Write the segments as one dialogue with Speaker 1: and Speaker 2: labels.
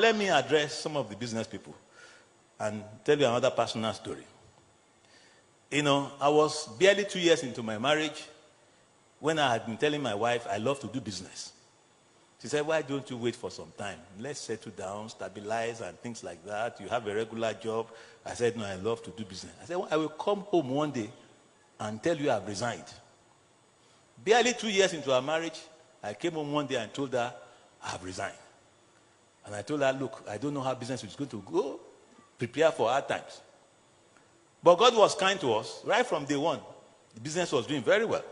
Speaker 1: Let me address some of the business people and tell you another personal story. You know, I was barely 2 years into my marriage when I had been telling my wife I love to do business. She said, why don't you wait for some time? Let's settle down, stabilize, and things like that. You have a regular job. I said, no, I love to do business. I said, well, I will come home one day and tell you I've resigned. Barely 2 years into our marriage, I came home one day and told her I've resigned. And I told her, look, I don't know how business is going to go. Prepare for hard times. But God was kind to us. Right from day one, the business was doing very well.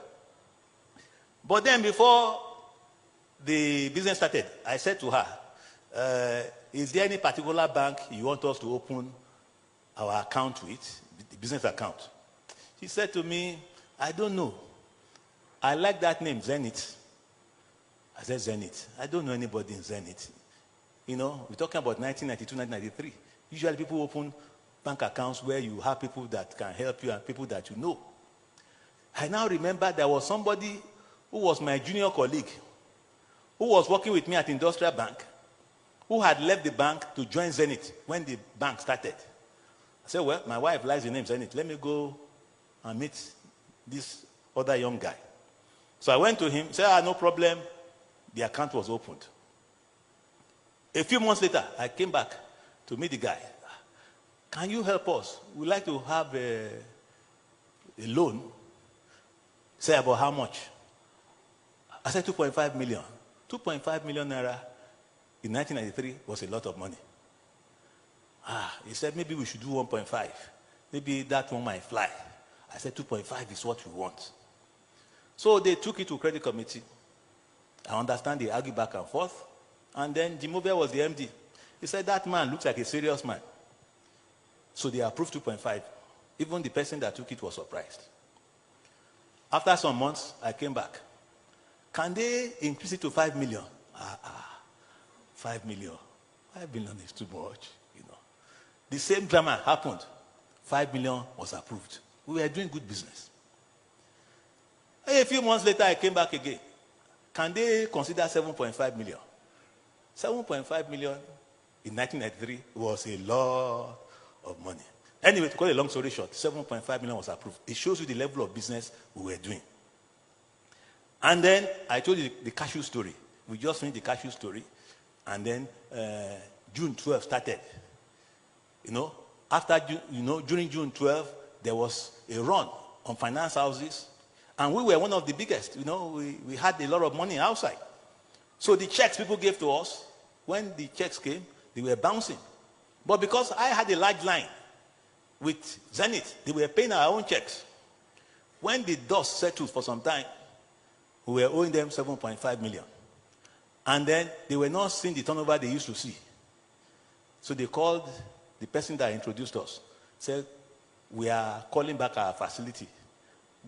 Speaker 1: But then before the business started, I said to her, is there any particular bank you want us to open our account with, the business account? She said to me, I don't know. I like that name, Zenith. I said, Zenith. I don't know anybody in Zenith. You know, we're talking about 1992, 1993. Usually people open bank accounts where you have people that can help you and people that you know. I now remember there was somebody who was my junior colleague who was working with me at Industrial Bank, who had left the bank to join Zenith when the bank started. I said, well, my wife likes the name Zenith. Let me go and meet this other young guy. So I went to him, said, no problem. The account was opened. A few months later, I came back to meet the guy. Can you help us? We'd like to have a loan. Say, about how much? I said 2.5 million. 2.5 million naira in 1993 was a lot of money. He said, maybe we should do 1.5. Maybe that one might fly. I said, 2.5 is what we want. So they took it to credit committee. I understand they argued back and forth. And then Jimovia was the MD. He said, that man looks like a serious man. So they approved 2.5. Even the person that took it was surprised. After some months, I came back. Can they increase it to 5 million? 5 million. 5 million is too much, you know. The same drama happened. 5 million was approved. We were doing good business. A few months later, I came back again. Can they consider 7.5 million? 7.5 million in 1993 was a lot of money. Anyway, to cut a long story short, 7.5 million was approved. It shows you the level of business we were doing. And then I told you the cashew story. We just finished the cashew story. And then June 12 started. You know, after, during June 12, there was a run on finance houses. And we were one of the biggest. You know, we had a lot of money outside. So the checks people gave to us, when the checks came, they were bouncing. But because I had a large line with Zenith, they were paying our own checks. When the dust settled for some time, we were owing them 7.5 million. And then they were not seeing the turnover they used to see. So they called the person that introduced us, said, we are calling back our facility.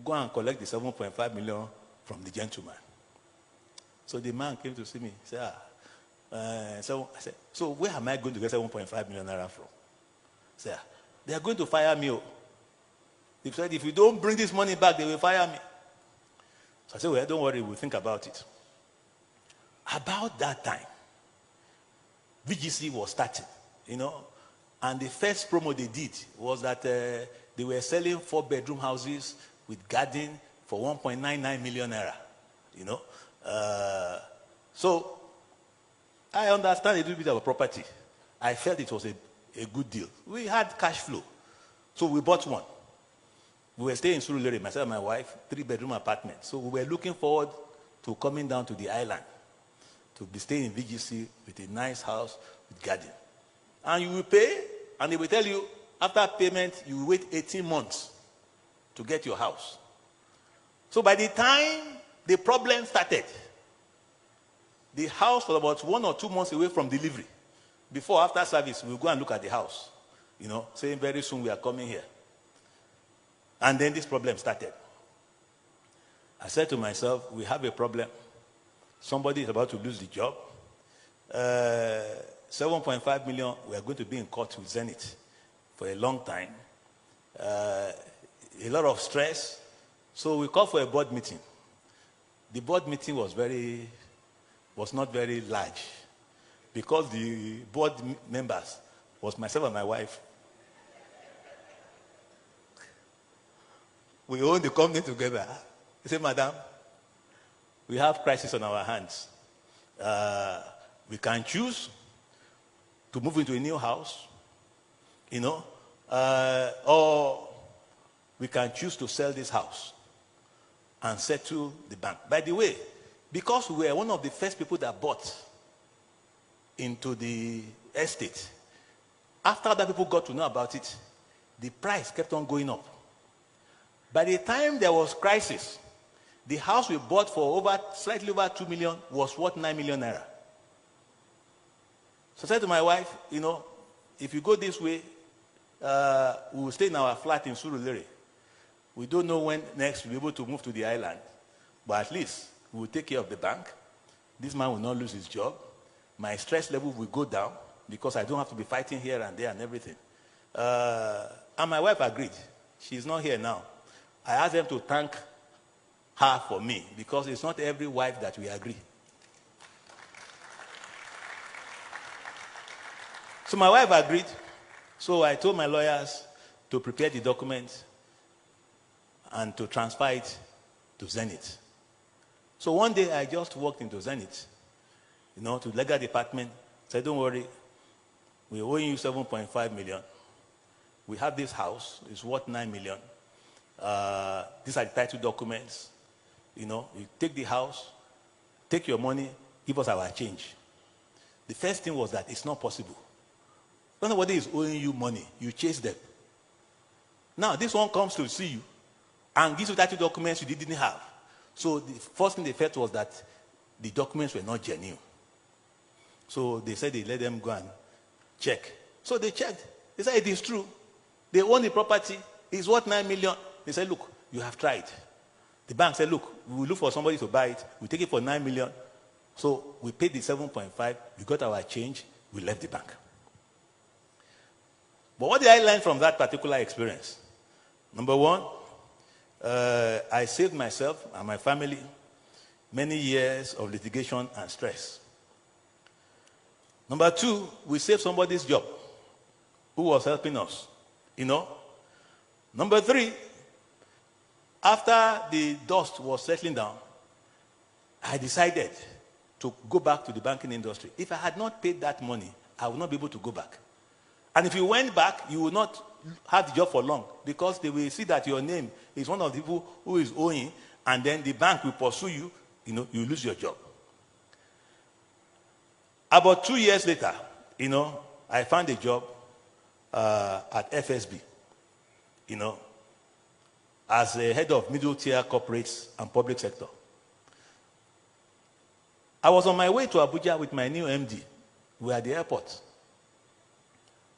Speaker 1: Go and collect the 7.5 million from the gentleman. So the man came to see me. He said, I said, so where am I going to get 7.5 million naira from? He said, they are going to fire me. They said, if you don't bring this money back, they will fire me. So I said, well, don't worry, we'll think about it. About that time, VGC was starting, you know, and the first promo they did was that they were selling 4-bedroom houses with garden for 1.99 million naira, you know. So I understand a little bit of a property. I felt it was a good deal. We had cash flow, so we bought one. We were staying in Surulere, myself and my wife, 3-bedroom apartment. So we were looking forward to coming down to the island to be staying in VGC with a nice house with garden. And you will pay, and they will tell you, after payment, you will wait 18 months to get your house. So by the time the problem started, the house was about 1 or 2 months away from delivery. Before, after service, we'll go and look at the house, you know, saying very soon we are coming here. And then this problem started. I said to myself, we have a problem. Somebody is about to lose the job. 7.5 million, we are going to be in court with Zenith for a long time. A lot of stress. So we called for a board meeting. The board meeting was not very large. because the board members was myself and my wife. We own the company together. He said, Madam, we have crisis on our hands. We can choose to move into a new house, or we can choose to sell this house and settle the bank. By the way, because we were one of the first people that bought into the estate, after other people got to know about it, the price kept on going up. By the time there was crisis, the house we bought for slightly over 2 million was worth 9 million naira. So I said to my wife, if you go this way, we will stay in our flat in Surulere. We don't know when next we'll be able to move to the island, but at least we will take care of the bank. This man will not lose his job. My stress level will go down because I don't have to be fighting here and there and everything. And my wife agreed. She's not here now. I asked them to thank her for me because it's not every wife that we agree. So my wife agreed. So I told my lawyers to prepare the documents and to transfer it to Zenith. So one day I just walked into Zenith, to the legal department, said, don't worry, we owe you 7.5 million. We have this house, it's worth 9 million. These are the title documents. You take the house, take your money, give us our change. The first thing was that it's not possible. When nobody is owing you money, you chase them. Now, this one comes to see you and gives you title documents you didn't have. So the first thing they felt was that the documents were not genuine. So they said they let them go and check. So they checked. They said it is true. They own the property. It's worth 9 million. They said, look, you have tried. The bank said, look, we will look for somebody to buy it. We take it for 9 million. So we paid the 7.5. We got our change. We left the bank. But what did I learn from that particular experience? Number one, I saved myself and my family many years of litigation and stress. Number two, we saved somebody's job who was helping us, Number three, after the dust was settling down, I decided to go back to the banking industry. If I had not paid that money, I would not be able to go back. And if you went back, you will not have the job for long because they will see that your name is one of the people who is owing, and then the bank will pursue you, you lose your job. About 2 years later, I found a job at FSB, as a head of middle tier corporates and public sector. I was on my way to Abuja with my new MD. We were at the airport.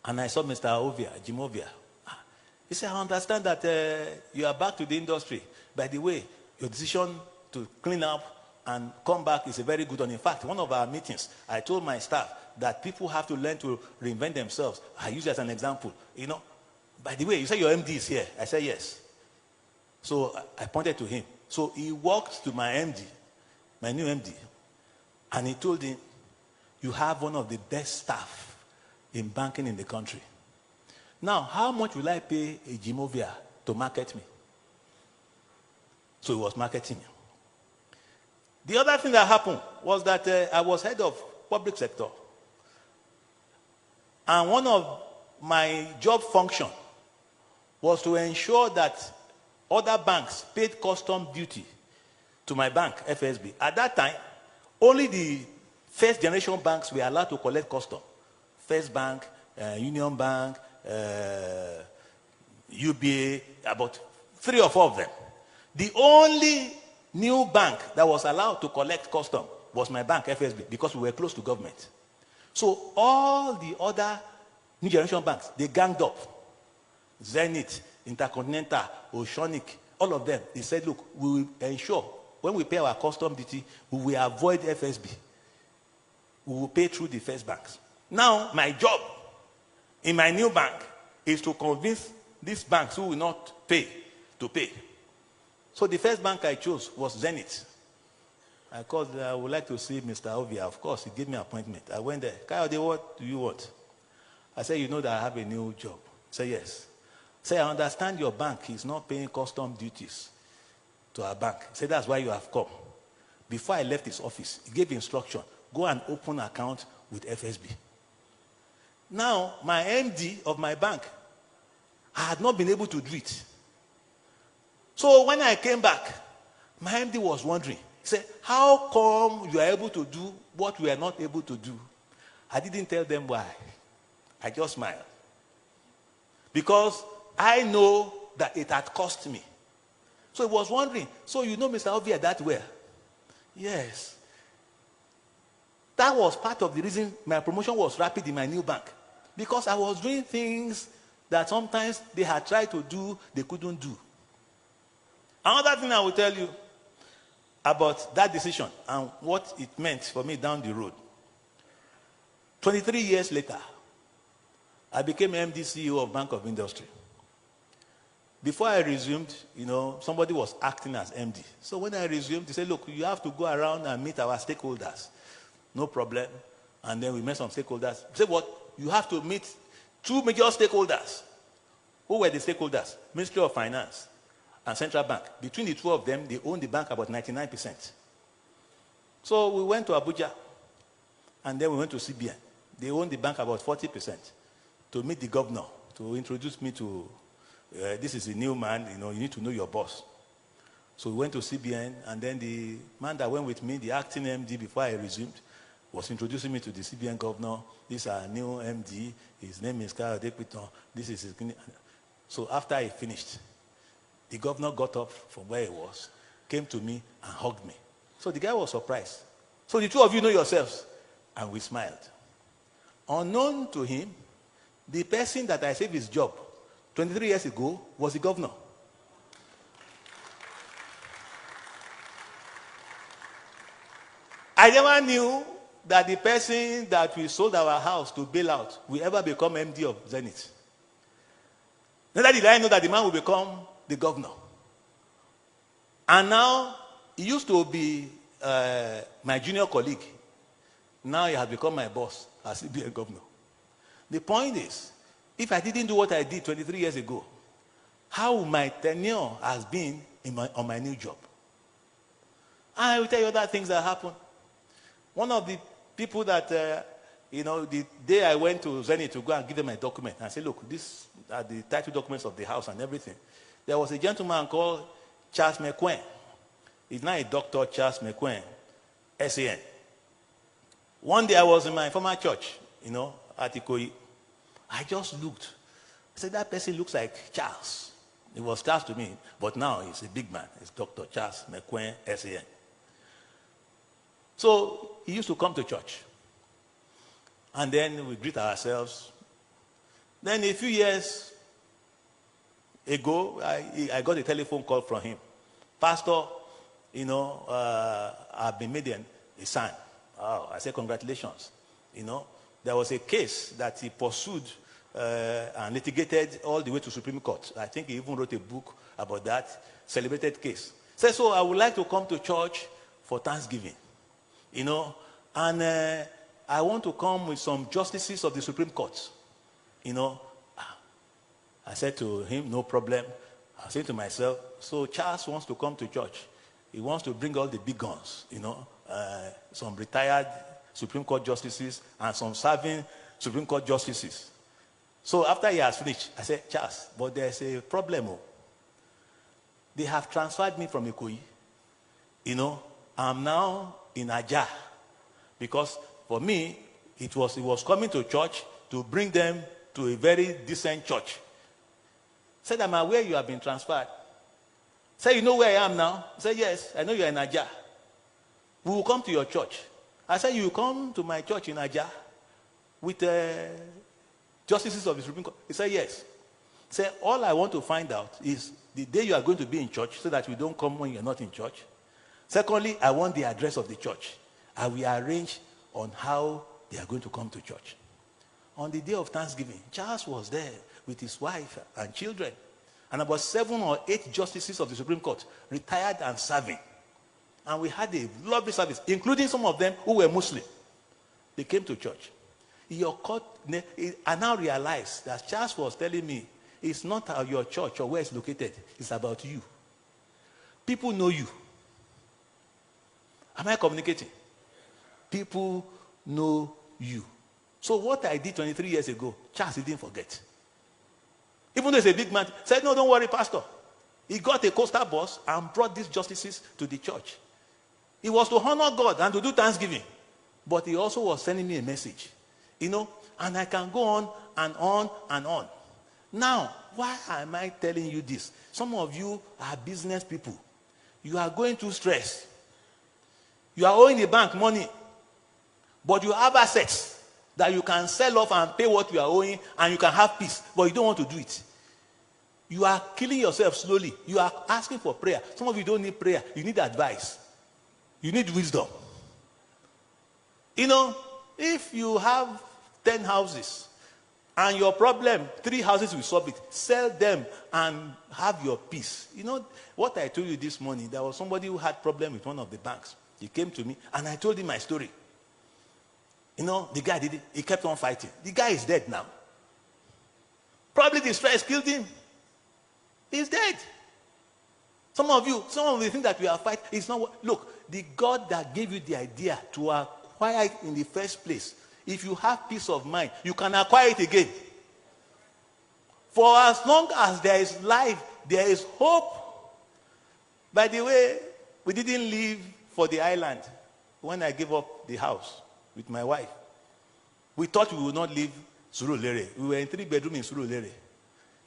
Speaker 1: And I saw Mr. Ovia, Jim Ovia. He said, I understand that you are back to the industry. By the way, your decision to clean up and come back is a very good one. In fact, one of our meetings, I told my staff that people have to learn to reinvent themselves. I use it as an example. By the way, you say your MD is here. I said, yes. So I pointed to him. So he walked to my MD, my new MD, and he told him, you have one of the best staff in banking in the country. Now, how much will I pay a Jim Ovia to market me? So he was marketing me. The other thing that happened was that I was head of public sector. And one of my job function was to ensure that other banks paid custom duty to my bank, FSB. At that time, only the first generation banks were allowed to collect custom. First Bank, Union Bank, UBA, about 3 or 4 of them. The only new bank that was allowed to collect custom was my bank, FSB, because we were close to government. So all the other new generation banks, they ganged up. Zenith, Intercontinental, Oceanic, all of them, they said, look, we will ensure when we pay our custom duty, we will avoid FSB. We will pay through the first banks. Now, my job in my new bank is to convince these banks who will not pay to pay. So the first bank I chose was Zenith. I called, I would like to see Mr. Ovia. Of course, he gave me an appointment. I went there. Kayode, what do you want? I said, you know that I have a new job. He said, yes. I said, I understand your bank is not paying custom duties to our bank. He said, that's why you have come. Before I left his office, he gave instruction, go and open an account with FSB. Now, my MD of my bank, I had not been able to do it. So when I came back, my MD was wondering. He said, how come you are able to do what we are not able to do? I didn't tell them why. I just smiled. Because I know that it had cost me. So he was wondering, so you know Mr. Ovia that well? Yes. That was part of the reason my promotion was rapid in my new bank. Because I was doing things that sometimes they had tried to do, they couldn't do. Another thing I will tell you about that decision and what it meant for me down the road. 23 years later, I became MD CEO of Bank of Industry. Before I resumed, somebody was acting as MD. So when I resumed, they said, look, you have to go around and meet our stakeholders. No problem. And then we met some stakeholders. They said, what? You have to meet two major stakeholders. Who were the stakeholders? Ministry of Finance and Central Bank. Between the two of them, they own the bank about 99%. So we went to Abuja, and then we went to CBN. They own the bank about 40%, to meet the governor, to introduce me to, this is a new man, you need to know your boss. So we went to CBN, and then the man that went with me, the acting MD before I resumed, was introducing me to the CBN governor. This is our new MD. His name is Kayode Piton. This is his... So after I finished, the governor got up from where he was, came to me and hugged me. So the guy was surprised. So the two of you know yourselves. And we smiled. Unknown to him, the person that I saved his job 23 years ago was the governor. I never knew that the person that we sold our house to bail out will ever become MD of Zenith. Neither did I know that the man will become the governor. And now, he used to be my junior colleague. Now he has become my boss as CBN governor. The point is, if I didn't do what I did 23 years ago, how my tenure has been on my new job? I will tell you other things that happened. One of the people that, the day I went to Zenith to go and give them my document, I said, look, these are the title documents of the house and everything. There was a gentleman called Charles McQueen. He's now a doctor, Charles McQueen, SAN. One day I was in my former church, at Ikoyi. I just looked. I said, that person looks like Charles. It was Charles to me, but now he's a big man. It's Dr. Charles McQueen, SAN. So he used to come to church. And then we greet ourselves. Then a few years ago, I got a telephone call from him. Pastor, I've been made a son. Oh, I said, congratulations. There was a case that he pursued and litigated all the way to Supreme Court. I think he even wrote a book about that, celebrated case. So I would like to come to church for Thanksgiving. And I want to come with some justices of the Supreme Court. I said to him, no problem. I said to myself, so Charles wants to come to church. He wants to bring all the big guns, some retired Supreme Court justices and some serving Supreme Court justices. So after he has finished, I said, Charles, but there's a problem. They have transferred me from Ikoyi. I'm now in Ajah. Because for me, it was coming to church to bring them to a very decent church. Said, I'm aware you have been transferred. Say, you know where I am now? Say, yes, I know you're in Ajah. We will come to your church. I said, you will come to my church in Ajah with justices of the Supreme Court. He said, yes. Say, all I want to find out is the day you are going to be in church so that we don't come when you're not in church. Secondly, I want the address of the church. I will arrange on how they are going to come to church. On the day of Thanksgiving, Charles was there with his wife and children. And about 7 or 8 justices of the Supreme Court, retired and serving. And we had a lovely service, including some of them who were Muslim. They came to church. I now realize that Charles was telling me, it's not your church or where it's located. It's about you. People know you. Am I communicating? People know you. So what I did 23 years ago, Charles didn't forget. Even though he's a big man, said, no, don't worry, pastor. He got a coastal bus and brought these justices to the church. It was to honor God and to do thanksgiving. But he also was sending me a message. And I can go on and on and on. Now, why am I telling you this? Some of you are business people. You are going through stress. You are owing the bank money. But you have assets that you can sell off and pay what you are owing, and you can have peace. But you don't want to do it. You are killing yourself slowly. You are asking for prayer. Some of you don't need prayer. You need advice. You need wisdom. If you have 10 houses and your problem, 3 houses will solve it. Sell them and have your peace. What I told you this morning, there was somebody who had problem with one of the banks. He came to me and I told him my story. The guy did it. He kept on fighting. The guy is dead now. Probably the stress killed him. He's dead. Some of the things that we are fighting is not. Look, the God that gave you the idea to acquire it in the first place, if you have peace of mind, you can acquire it again. For as long as there is life, there is hope. By the way, we didn't leave for the island when I gave up the house with my wife. We thought we would not leave Surulere. We were in 3-bedroom in Surulere.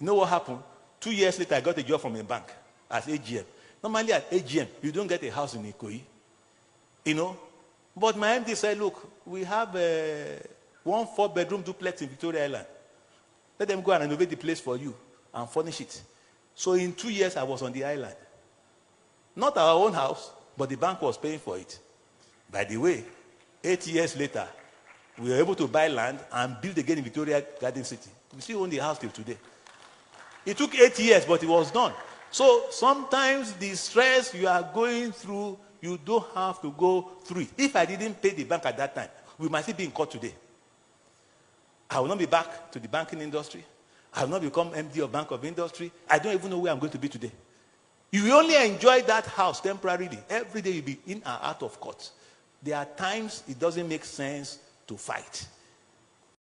Speaker 1: You know what happened? 2 years later, I got a job from a bank as AGM. Normally at AGM, you don't get a house in Ikoyi. But my MD said, look, we have one 4-bedroom duplex in Victoria Island. Let them go and renovate the place for you and furnish it. So in 2 years, I was on the island. Not our own house, but the bank was paying for it. By the way, 8 years later, we were able to buy land and build again in Victoria Garden City. We still own the house till today. It took 8 years, but it was done. So sometimes the stress you are going through, you don't have to go through it. If I didn't pay the bank at that time, we might still be in court today. I will not be back to the banking industry. I will not become MD of Bank of Industry. I don't even know where I'm going to be today. You will only enjoy that house temporarily. Every day you'll be in and out of court. There are times it doesn't make sense to fight.